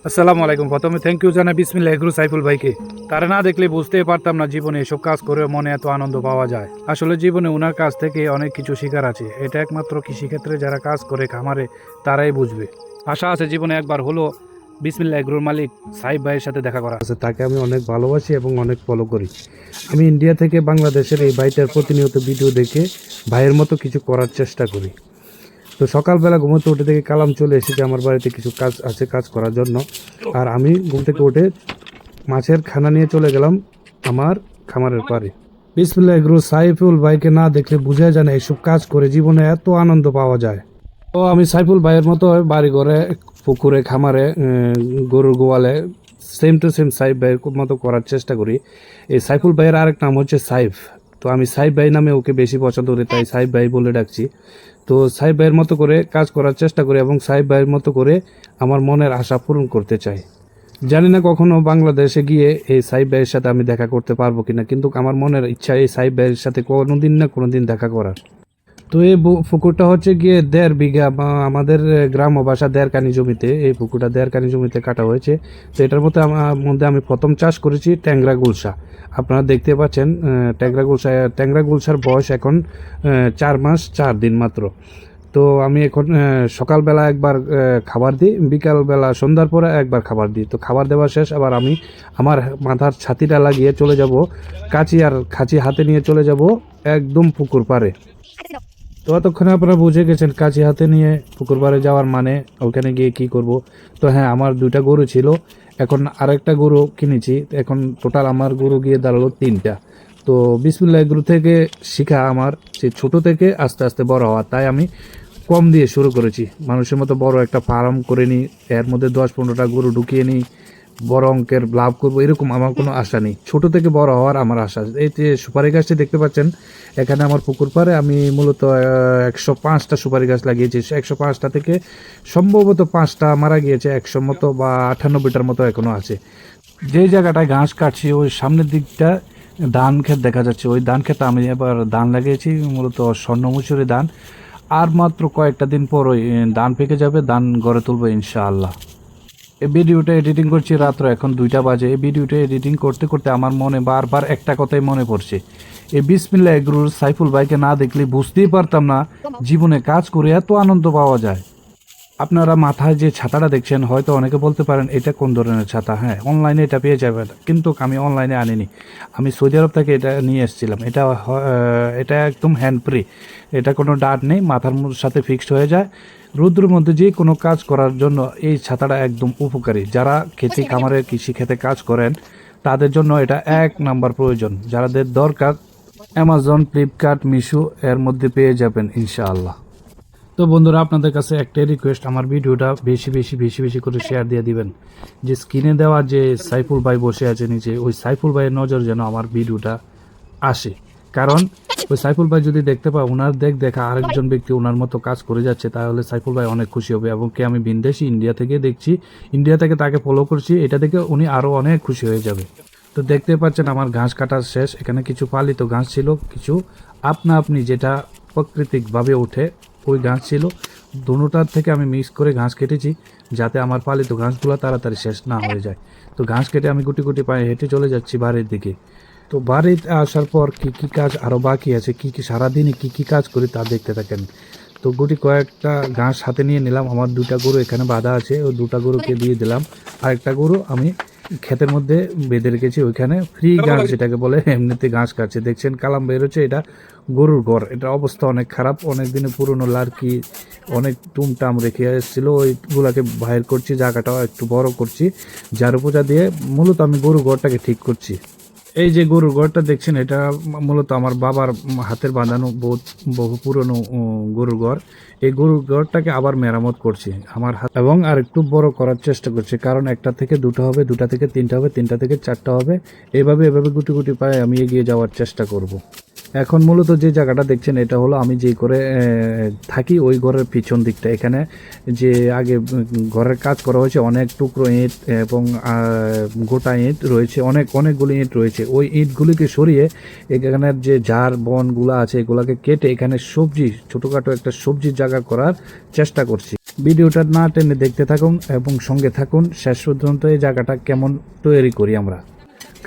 আসসালামু আলাইকুম। প্রথমে থ্যাংক ইউ জানাই বিসমিল্লাহ এগ্রো সাইফুল ভাইকে। তারা না দেখলে বুঝতেই পারতাম না জীবনে এসব কাজ করে মনে এত আনন্দ পাওয়া যায়। আসলে জীবনে ওনার কাছ থেকে অনেক কিছু শেখার আছে। এটা একমাত্র কৃষিক্ষেত্রে যারা কাজ করে খামারে তারাই বুঝবে। আশা আছে জীবনে একবার হলো বিসমিল্লাহ এগ্রোর মালিক সাইফ ভাইয়ের সাথে দেখা করা আছে। তাকে আমি অনেক ভালোবাসি এবং অনেক ফলো করি। আমি ইন্ডিয়া থেকে বাংলাদেশের এই ভাইটার প্রতিনিয়ত ভিডিও দেখে ভাইয়ের মতো কিছু করার চেষ্টা করি। তো সকালবেলা ঘুমোতে উঠে থেকে কালাম চলে এসেছে আমার বাড়িতে কিছু কাজ আছে কাজ করার জন্য। আর আমি ঘুম থেকে উঠে মাছের খানা নিয়ে চলে গেলাম আমার খামারের পাড়ে। বিসমিল্লাহ এগ্রো সাইফুল ভাইকে না দেখলে বোঝা যায় না এইসব কাজ করে জীবনে এত আনন্দ পাওয়া যায়। তো আমি সাইফুল ভাইয়ের মতো বাড়ি ঘরে পুকুরে খামারে গরুর গোয়ালে সেম টু সেম সাইফ ভাইয়ের মতো করার চেষ্টা করি। এই সাইফুল ভাইয়ের আরেক নাম হচ্ছে সাইফ। তো আমি সাইফ ভাই নামে ওকে বেশি পছন্দ করি, তাই সাইফ ভাই বলে ডাকছি। তো সাইফ ভাইয়ের মতো করে কাজ করার চেষ্টা করি এবং সাইফ ভাইয়ের মতো করে আমার মনের আশা পূরণ করতে চাই। জানি না কখনো বাংলাদেশে গিয়ে এই সাইফ ভাইয়ের সাথে আমি দেখা করতে পারবো কিনা, কিন্তু আমার মনের ইচ্ছা এই সাইফ ভাইয়ের সাথে কোনোদিন না কোনোদিন দেখা করার। তো এই পুকুরটা হচ্ছে গিয়ে 1.5 বিঘা বা আমাদের গ্রাম ও ভাষা 1.5 কানি জমিতে, এই পুকুরটা 1.5 কানি জমিতে কাটা হয়েছে। তো এটার মধ্যে আমি প্রথম চাষ করেছি ট্যাংরা গুলশা। আপনারা দেখতে পাচ্ছেন ট্যাংরা গুলশার বয়স এখন 4 মাস 4 দিন মাত্র। তো আমি এখন সকালবেলা একবার খাবার দিই, বিকালবেলা সন্ধ্যার পরে একবার খাবার দিই। তো খাবার দেওয়া শেষ আবার আমি আমার মাথার ছাতিটা লাগিয়ে চলে যাব, কাঁচি আর খাঁচি হাতে নিয়ে চলে যাব একদম পুকুর পাড়ে। তো এতক্ষণে আপনারা বুঝে গেছেন কাঁচি হাতে নিয়ে পুকুর পাড়ে যাওয়ার মানে ওখানে গিয়ে কি করব। তো হ্যাঁ, আমার 2টা গরু ছিল, এখন আরেকটা গরু কিনেছি। এখন টোটাল আমার গরু গিয়ে দাঁড়ালো 3টা। তো বিসমিল্লাহ এগ্রো থেকে শিখা আমার সে ছোট থেকে আস্তে আস্তে বড় হওয়া, তাই আমি কম দিয়ে শুরু করেছি। মানুষের মতো বড় একটা ফার্ম করে নিই, এর মধ্যে 10-15টা গরু ঢুকিয়ে নিই, বড় অঙ্কের লাভ করবো এরকম আমার কোনো আশা নেই। ছোট থেকে বড় হওয়ার আমার আশা। এই যে সুপারি গাছটি দেখতে পাচ্ছেন এখানে আমার পুকুর পাড়ে, আমি মূলত 105টা সুপারি গাছ লাগিয়েছি। 105টা থেকে সম্ভবত 5টা মারা গিয়েছে, 100 মতো বা 98টার মতো এখনো আছে। যে জায়গাটায় ঘাস কাটছি ওই সামনের দিকটা ধান ক্ষেত দেখা যাচ্ছে, ওই ধান ক্ষেতে আমি এবার ধান লাগিয়েছি, মূলত স্বর্ণমসুরি ধান। আর মাত্র কয়েকটা দিন পর ওই ধান পেকে যাবে, ধান গড়ে তুলবো ইনশাআল্লাহ। এই ভিডিওটা এডিটিং করছি রাত্র এখন 2টা বাজে। এই ভিডিওটা এডিটিং করতে করতে আমার মনে বারবার একটা কথাই মনে পড়ছে, এই বিসমিল্লাহ এগ্রোর সাইফুল ভাইকে না দেখলে বুঝতেই পারতাম না জীবনে কাজ করে এত আনন্দ পাওয়া যায়। আপনারা মাথায় যে ছাতাটা দেখছেন হয়তো অনেকে বলতে পারেন এটা কোন ধরনের ছাতা। হ্যাঁ, অনলাইনে এটা পেয়ে যাবেন, কিন্তু আমি অনলাইনে আনিনি, আমি সৌদি আরব থেকে এটা নিয়ে এসেছিলাম। এটা একদম হ্যান্ড ফ্রি, এটা কোনো ডাট নেই, মাথার সাথে ফিক্সড হয়ে যায়। রৌদ্রের মধ্যে যে কোনো কাজ করার জন্য এই ছাতাটা একদম উপকারী। যারা খেতে খামারে কৃষি খেতে কাজ করেন তাদের জন্য এটা 1 নাম্বার প্রয়োজন। যাদের দরকার অ্যামাজন, ফ্লিপকার্ট, মিশো এর মধ্যে পেয়ে যাবেন ইনশাআল্লাহ। তো বন্ধুরা, আপনাদের কাছে একটাই রিকোয়েস্ট, আমার ভিডিওটা বেশি বেশি বেশি বেশি করে শেয়ার দিয়ে দিবেন। যে স্ক্রিনে দেওয়া যে সাইফুল ভাই বসে আছে নিচে, ওই সাইফুল ভাইয়ের নজর যেন আমার ভিডিওটা আসে। কারণ ওই সাইফুল ভাই যদি দেখতে পায় ওনার দেখা আরেকজন ব্যক্তি ওনার মতো কাজ করে যাচ্ছে, তাহলে সাইফুল ভাই অনেক খুশি হবে। এবং কি আমি বিদেশি ইন্ডিয়া থেকে দেখছি, ইন্ডিয়া থেকে তাকে ফলো করছি, এটা দেখে উনি আরও অনেক খুশি হয়ে যাবে। তো দেখতে পাচ্ছেন আমার ঘাস কাটা শেষ। এখানে কিছু পালিত ঘাস ছিল, কিছু আপনি যেটা প্রাকৃতিকভাবে ওঠে ওই ঘাস ছিল। দুটোটার থেকে আমি মিক্স করে ঘাস কেটেছি যাতে আমার পালিত ঘাসগুলো তাড়াতাড়ি শেষ না হয়ে যায়। তো ঘাস কেটে আমি গুটি গুটি পায়ে হেঁটে চলে যাচ্ছি বাড়ির দিকে। তো বাড়িতে আসার পর কি কি কাজ আরও বাকি আছে, কি কি সারাদিনে কি কি কাজ করি তা দেখতে থাকেন। তো কয়েকটা ঘাস হাতে নিয়ে নিলাম, আমার 2টা গরু এখানে বাঁধা আছে, ওই 2টা গরুকে দিয়ে দিলাম। আরেকটা গরু আমি ক্ষেতের মধ্যে বেঁধে রেখেছি, ওইখানে ফ্রি ঘাস যেটাকে বলে, এমনিতে ঘাস কাটছে। দেখছেন কালাম বেরোচ্ছে, এটা গরুর ঘর। এটার অবস্থা অনেক খারাপ, অনেক দিনে পুরনো লার্কি অনেক টুমটাম রেখে এসেছিলো, ওইগুলাকে বাইর করছি, জায়গাটাও একটু বড় করছি, ঝাড়ু পোঁছা দিয়ে মূলত আমি গরুর ঘরটাকে ঠিক করছি। এই যে গরুর ঘরটা দেখছেন এটা মূলত আমার বাবার হাতের বাঁধানো বহু পুরনো গরুর ঘর। এই গরুর ঘরটাকে আবার মেরামত করছি আমার হাত, এবং আর একটু বড় করার চেষ্টা করছি, কারণ 1টা থেকে 2টা হবে, 2টা থেকে 3টা হবে, 3টা থেকে 4টা হবে। এভাবে গুটি গুটি পায়ে আমি এগিয়ে যাওয়ার চেষ্টা করব। এখন মূলত যে জায়গাটা দেখছেন এটা হলো আমি যে করে থাকি ওই ঘরের পিছন দিকটা। এখানে যে আগে ঘরের কাজ করা হয়েছে, অনেক টুকরো ইট এবং গোটা ইট রয়েছে, অনেকগুলি ইট রয়েছে। ওই ইটগুলিকে সরিয়ে এখানের যে ঝাড় বনগুলো আছে এগুলাকে কেটে এখানে ছোটোখাটো একটা সবজির জায়গা করার চেষ্টা করছি। ভিডিওটা না টেনে দেখতে থাকুন এবং সঙ্গে থাকুন শেষ পর্যন্ত। এই জায়গাটা কেমন তৈরি করি আমরা।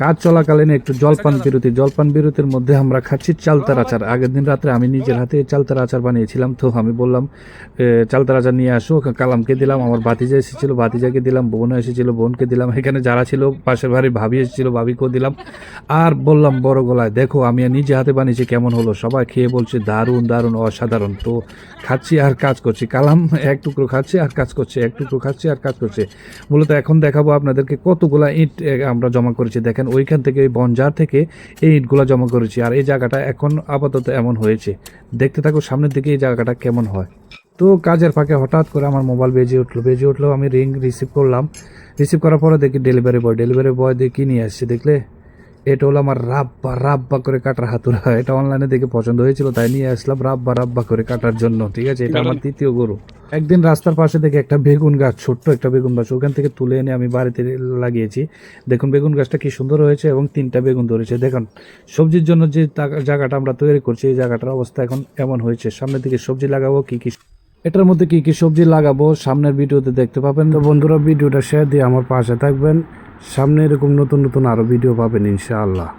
কাজ চলাকালীন একটু জলপান বিরতির মধ্যে আমরা খাচ্ছি চালতার আচার। আগের দিন রাত্রে আমি নিজের হাতে চালতার আচার বানিয়েছিলাম, তো আমি বললাম চালতার আচার নিয়ে আসো। কালামকে দিলাম, আমার ভাতিজা এসেছিল, ভাতিজাকে দিলাম, বোন এসেছিল, বোনকে দিলাম, এখানে যারা ছিল পাশের বাড়ির ভাবি এসেছিল, ভাবিকেও দিলাম। আর বললাম বড় গলায়, দেখো আমি নিজে হাতে বানিয়েছি, কেমন হলো। সবাই খেয়ে বলছে দারুণ দারুণ, অসাধারণ। তো খাচ্ছি আর কাজ করছি। কালাম এক টুকরো খাচ্ছে আর কাজ করছে, এক টুকরো খাচ্ছে আর কাজ করছে। মূলত এখন দেখাবো আপনাদেরকে কতগুলা ইট আমরা জমা করেছি। দেখেন ওইখান থেকে, ওই বনজার থেকে এই ইটগুলা জমা করেছি। আর এই জায়গাটা এখন আপাতত এমন হয়েছে। দেখতে থাকো সামনের দিকে এই জায়গাটা কেমন হয়। তো কাজের ফাঁকে হঠাৎ করে আমার মোবাইল বেজে উঠলো। আমি রিং রিসিভ করলাম। রিসিভ করার পরে দেখি ডেলিভারি বয় দিয়ে কি নিয়ে আসছে দেখলে। এটা হলো আমার রাব্বা করে কাটার হাতুড়া। এটা অনলাইনে দেখে পছন্দ হয়েছিল, তাই নিয়ে আসলাম রাব্বা করে কাটার জন্য। ঠিক আছে, এটা আমার তৃতীয় গরু। একদিন রাস্তার পাশে দেখে একটা বেগুন গাছ, ছোট্ট একটা বেগুন গাছ, ওখান থেকে তুলে এনে আমি বাড়িতে লাগিয়েছি। দেখুন বেগুন গাছটা কি সুন্দর হয়েছে এবং 3টা বেগুন ধরেছে। দেখুন সবজির জন্য যে জায়গাটা আমরা তৈরি করছি, এই জায়গাটার অবস্থা এখন এমন হয়েছে। সামনের দিকে সবজি লাগাবো, কি এটার মধ্যে কি সবজি লাগাবো সামনের ভিডিওতে দেখতে পাবেন। তো বন্ধুরা ভিডিওটা শেয়ার দিয়ে আমার পাশে থাকবেন। সামনে এরকম নতুন নতুন আরো ভিডিও পাবেন ইনশাআল্লাহ।